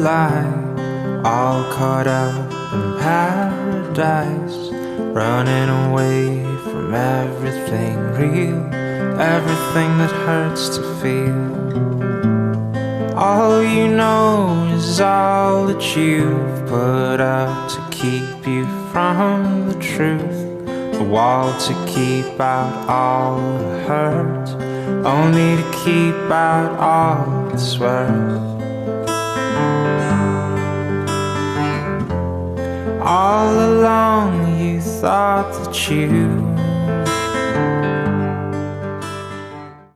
lie, all caught up in paradise, running away from everything real, everything that hurts to feel. All you know is all that you've put up to keep you from the truth, a wall to keep out all the hurt, only to keep out all that's worth. All along you thought that you